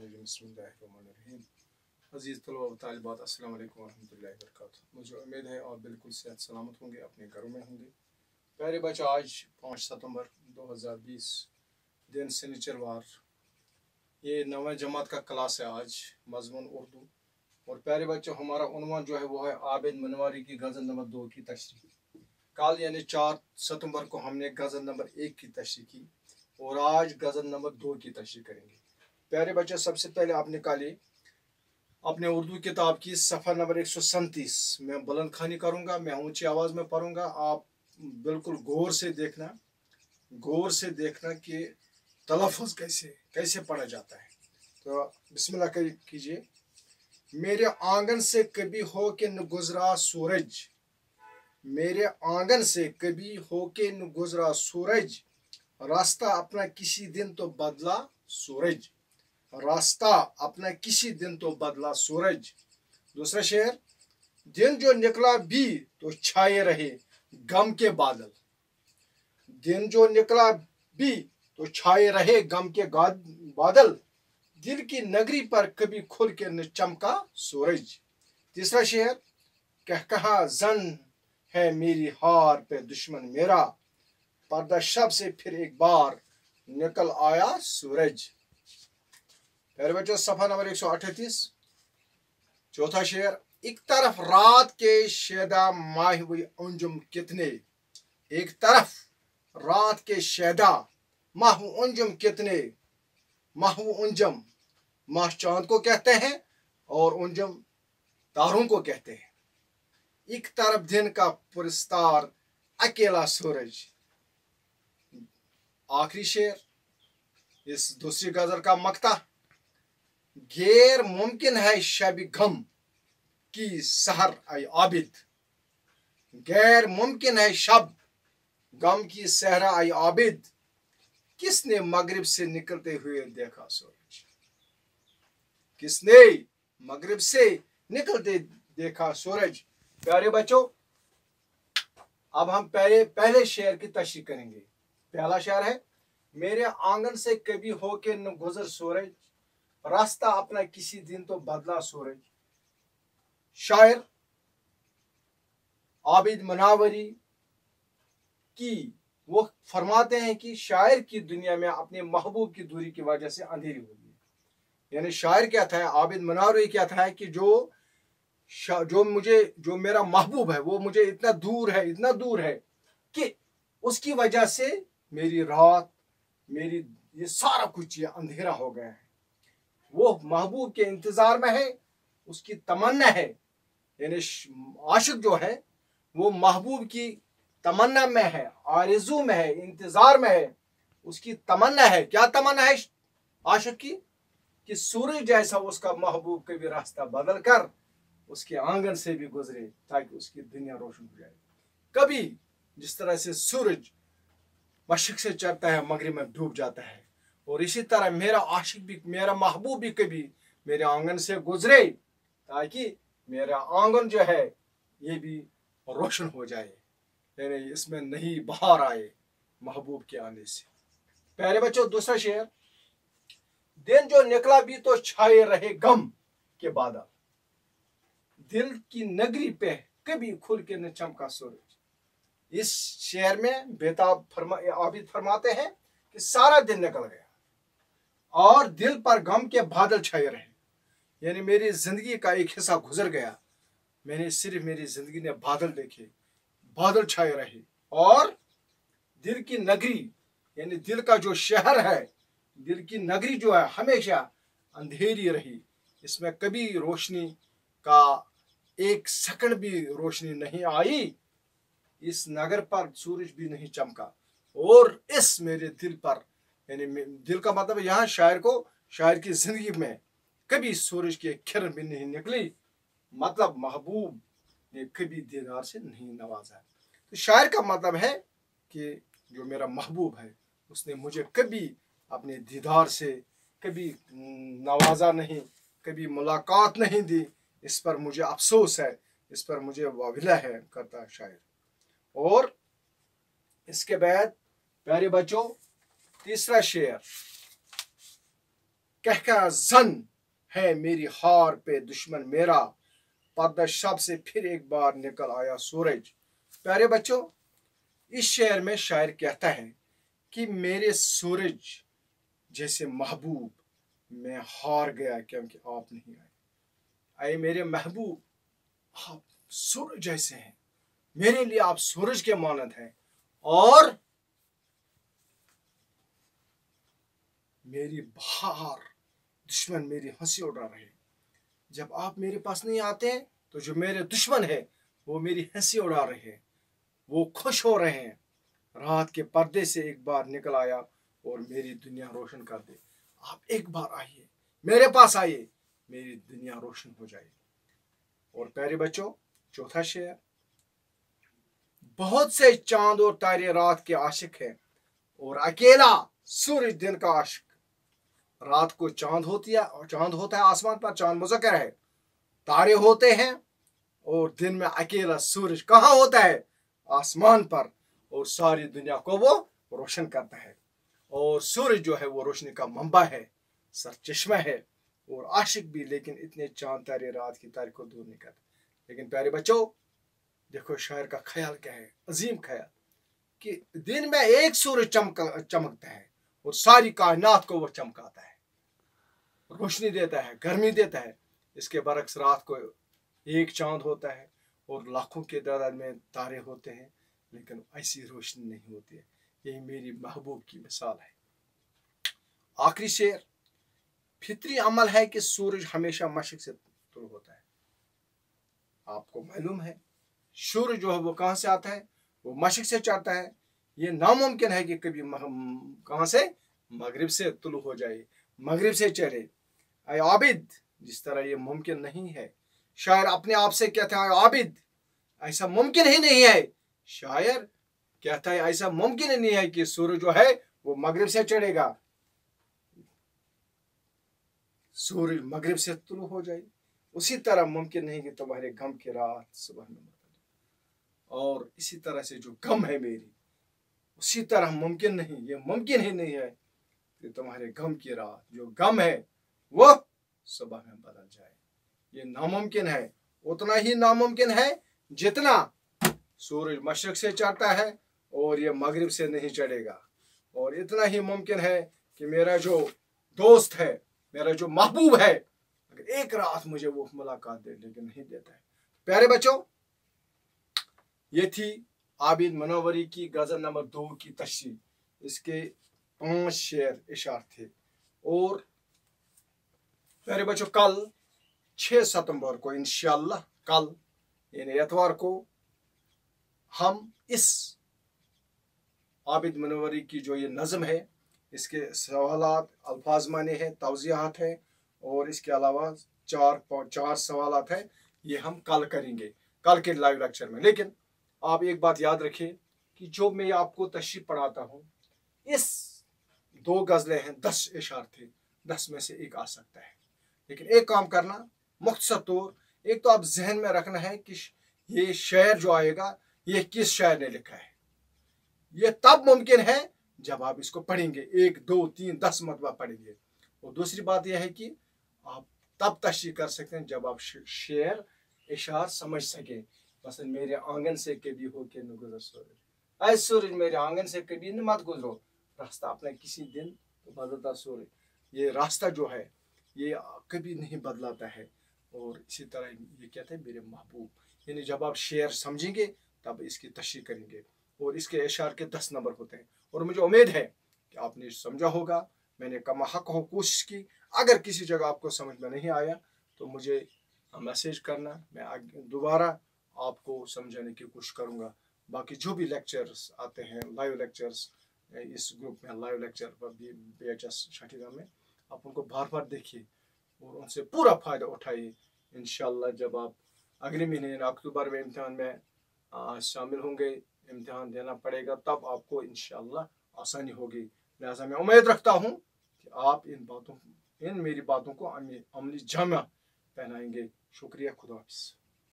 बिस्मिल्लाहिर्रहमानिर्रहीम। अज़ीज़ तलबा व तालिबात, अस्सलाम वालेकुम वरहमतुल्लाहि वबरकातुहू। मुझे उम्मीद है आप बिल्कुल सेहत सलामत होंगे, अपने घरों में होंगे। प्यारे बच्चों, आज 5 सितंबर 2020 दिन शनिचरवार, ये 9वीं जमात का क्लास है। आज मज़मून उर्दू। और प्यारे बच्चों, हमारा उन्वान जो है वो है आबिद मनवारी की गज़ल नंबर 2 की तशरीह। कल यानी 4 सितंबर को हमने गज़ल नंबर 1 की तशरीह की और आज गज़ल नंबर 2 की तशरीह करेंगे। प्यारे बच्चों, सबसे पहले आप निकालिए अपने उर्दू किताब की सफ़ा नंबर 137। मैं बुलंद खानी करूँगा, मैं ऊंची आवाज़ में पढ़ूँगा। आप बिल्कुल गौर से देखना कि तलफ़ुज़ कैसे पढ़ा जाता है। तो बिस्मिल्लाह कीजिए। मेरे आंगन से कभी हो के न गुजरा सूरज, मेरे आंगन से कभी हो के न गुजरा सूरज, रास्ता अपना किसी दिन तो बदला सूरज, रास्ता अपना किसी दिन तो बदला सूरज। दूसरा शेर, दिन जो निकला भी तो छाए रहे गम के बादल, दिन जो निकला भी तो छाए रहे गम के बादल, दिल की नगरी पर कभी खुल के न चमका सूरज। तीसरा शेर, कहा जन है मेरी हार पे दुश्मन मेरा, पर्दा शब से फिर एक बार निकल आया सूरज। प्यारे बच्चों, सफा नंबर 138। चौथा शेर, एक तरफ रात के शेदा माहवी अंजुम कितने, एक तरफ रात के शेदा माहू अंजुम कितने, माहू अंजुम माह चांद को कहते हैं और अंजुम तारों को कहते हैं। एक तरफ दिन का पुरस्तार अकेला सूरज। आखिरी शेर इस दूसरी गजल का मक्ता, गैर मुमकिन है शब गम की सहर आई आबिद, गैर मुमकिन है शब गम की सहरा आई आबिद, किसने मगरिब से निकलते हुए देखा सूरज, किसने मगरिब से निकलते देखा सूरज। प्यारे बच्चों, अब हम पहले शेर की तशरीह करेंगे। पहला शेर है, मेरे आंगन से कभी हो के न गुजर सूरज, रास्ता अपना किसी दिन तो बदला सूरज। शायर आबिद मनवारी की वो फरमाते हैं कि शायर की दुनिया में अपने महबूब की दूरी की वजह से अंधेरी हो गई। यानी शायर क्या था, आबिद मनवारी क्या था कि जो मेरा महबूब है वो मुझे इतना दूर है कि उसकी वजह से मेरी रात, मेरी ये सारा कुछ ये अंधेरा हो गया है। वो महबूब के इंतजार में है, उसकी तमन्ना है। यानी आशिक जो है वो महबूब की तमन्ना में है, आरज़ू में है, इंतजार में है। उसकी तमन्ना है, क्या तमन्ना है आशिक की, कि सूरज जैसा उसका महबूब कभी रास्ता बदल कर उसके आंगन से भी गुजरे ताकि उसकी दुनिया रोशन हो जाए। कभी जिस तरह से सूरज मशरिक से चढ़ता है मगरिब में डूब जाता है, और इसी तरह मेरा आशिक भी, मेरा महबूब भी कभी मेरे आंगन से गुजरे ताकि मेरा आंगन जो है ये भी रोशन हो जाए, यानी इसमें नई बहार आए महबूब के आने से। प्यारे बच्चों, दूसरा शेर, दिन जो निकला भी तो छाए रहे गम के बादल, दिल की नगरी पे कभी खुल के न चमका सूरज। इस शेर में बेताब आबिद फरमाते हैं कि सारा दिन निकल गया और दिल पर गम के बादल छाए रहे, यानी मेरी जिंदगी का एक हिस्सा गुजर गया, मैंने सिर्फ मेरी जिंदगी ने बादल देखे, बादल छाए रहे, और दिल की नगरी यानी दिल का जो शहर है, दिल की नगरी जो है हमेशा अंधेरी रही, इसमें कभी रोशनी का एक सेकंड भी रोशनी नहीं आई, इस नगर पर सूरज भी नहीं चमका, और इस मेरे दिल पर, यानी दिल का मतलब यहाँ शायर की जिंदगी में कभी सूरज की एक किरण भी नहीं निकली, मतलब महबूब ने कभी दीदार से नहीं नवाजा। तो शायर का मतलब है कि जो मेरा महबूब है उसने मुझे कभी अपने दीदार से कभी नवाजा नहीं, कभी मुलाकात नहीं दी, इस पर मुझे अफसोस है, इस पर मुझे वाविला है, करता शायर। और इसके बाद प्यारे बच्चों, तीसरा शेर, कहकर जन है मेरी हार पे दुश्मन मेरा, पर्दा शब से फिर एक बार निकल आया सूरज। प्यारे बच्चों, इस शेर में शायर कहता है कि मेरे सूरज जैसे महबूब मैं हार गया क्योंकि आप नहीं आए। आए मेरे महबूब, आप सूरज जैसे हैं, मेरे लिए आप सूरज के मानद हैं, और मेरी बहार दुश्मन मेरी हंसी उड़ा रहे। जब आप मेरे पास नहीं आते तो जो मेरे दुश्मन है वो मेरी हंसी उड़ा रहे हैं, वो खुश हो रहे हैं। रात के पर्दे से एक बार निकल आया और मेरी दुनिया रोशन कर दे। आप एक बार आइए, मेरे पास आइए, मेरी दुनिया रोशन हो जाए। और प्यारे बच्चों, चौथा शेर, बहुत से चांद और तारे रात के आशिक हैं और अकेला सूरज दिन का आशिक। रात को चांद होता है आसमान पर, चांद मुज़क्कर है, तारे होते हैं, और दिन में अकेला सूरज कहाँ होता है? आसमान पर, और सारी दुनिया को वो रोशन करता है। और सूरज जो है वो रोशनी का मंबा है, सरचश्मा है और आशिक भी, लेकिन इतने चांद तारे रात की तारीख को दूर नहीं करते। लेकिन प्यारे बच्चों, देखो शायर का ख्याल क्या है, अजीम ख्याल, कि दिन में एक सूरज चमकता है और सारी कायनात को वो चमकाता है, रोशनी देता है, गर्मी देता है। इसके बरक्स रात को एक चांद होता है और लाखों के तादाद में तारे होते हैं, लेकिन ऐसी रोशनी नहीं होती है। यही मेरी महबूब की मिसाल है। आखिरी शेर, फितरी अमल है कि सूरज हमेशा मशरिक से तुलू होता है। आपको मालूम है सूरज जो है वो कहाँ से आता है? वो मशरिक से चढ़ता है। ये नामुमकिन है कि कभी कहाँ से? मगरिब से तुलू हो जाए, मगरिब से चढ़े। ऐ आबिद, जिस तरह ये मुमकिन नहीं है। शायर अपने आप से कहता है आबिद, ऐसा मुमकिन ही नहीं है। शायर कहता है ऐसा मुमकिन ही नहीं है कि सूरज जो है वो मगरिब से चढ़ेगा, सूरज मगरिब से तुलू हो जाए। उसी तरह मुमकिन नहीं कि तुम्हारे गम की रात सुबह में बदल जाए। और इसी तरह से जो गम है मेरी, उसी तरह मुमकिन नहीं, ये मुमकिन ही नहीं है कि तुम्हारे गम की रात, जो गम है वो सुबह में बदल जाए। ये नामुमकिन है, उतना ही नामुमकिन है जितना सूरज मशरिक से चढ़ता है और ये मगरिब से नहीं चढ़ेगा। और इतना ही मुमकिन है कि मेरा जो दोस्त है, मेरा जो महबूब है, अगर एक रात मुझे वो मुलाकात दे, लेकिन नहीं देता है। प्यारे बच्चों, ये थी आबिद मनोवरी की गजल नंबर 2 की तशरीह। इसके 5 शेर इशार थे। और प्यारे बच्चों, कल 6 सितंबर को इंशाअल्लाह, कल यानी एतवार को, हम इस आबिद मनोवरी की जो ये नज़म है, इसके सवालात, अल्फाज माने हैं, तौज़ीहात है, और इसके अलावा 4 सवालात है। ये हम कल करेंगे, कल के लाइव लेक्चर में। लेकिन आप एक बात याद रखिए कि जो मैं आपको तशरीह पढ़ाता हूँ, इस 2 गज़लें हैं, 10 इशार थे, 10 में से एक आ सकता है। लेकिन एक काम करना, मुख्तसर तौर, एक तो आप जहन में रखना है कि ये शेर जो आएगा ये किस शायर ने लिखा है। ये तब मुमकिन है जब आप इसको पढ़ेंगे, 1, 2, 3, 10 मरतबा पढ़ेंगे। और दूसरी बात यह है कि आप तब तशरीह कर सकते हैं जब आप शेर इशार समझ सकें। मसलन मेरे आंगन से कभी हो के न गुजर सूरज, ऐ सूरज मेरे आंगन से कभी न मत गुजरो, रास्ता अपना किसी दिन तो बदलता सूरज। ये रास्ता जो है ये कभी नहीं बदलाता है। और इसी तरह ये कहते हैं मेरे महबूब, यानी जब आप शेर समझेंगे तब इसकी तशरीह करेंगे। और इसके इशार के 10 नंबर होते हैं। और मुझे उम्मीद है कि आपने समझा होगा। मैंने कमा हक हो कोशिश की। अगर किसी जगह आपको समझ में नहीं आया तो मुझे मैसेज करना, मैं दोबारा आपको समझाने की कोशिश करूँगा। बाकी जो भी लेक्चर्स आते हैं, लाइव लेक्चर्स, इस ग्रुप में लाइव लेक्चर पर BHS शाटिगा में, आप उनको बार बार देखिए और उनसे पूरा फ़ायदा उठाइए। इंशाल्लाह जब आप अगले महीने अक्टूबर में इम्तिहान में शामिल होंगे, इम्तिहान देना पड़ेगा, तब आपको इंशाल्लाह आसानी होगी। लिहाजा मैं उम्मीद रखता हूँ कि आप इन मेरी बातों को अमली जामा पहनाएंगे। शुक्रिया, खुदा हाफिज़।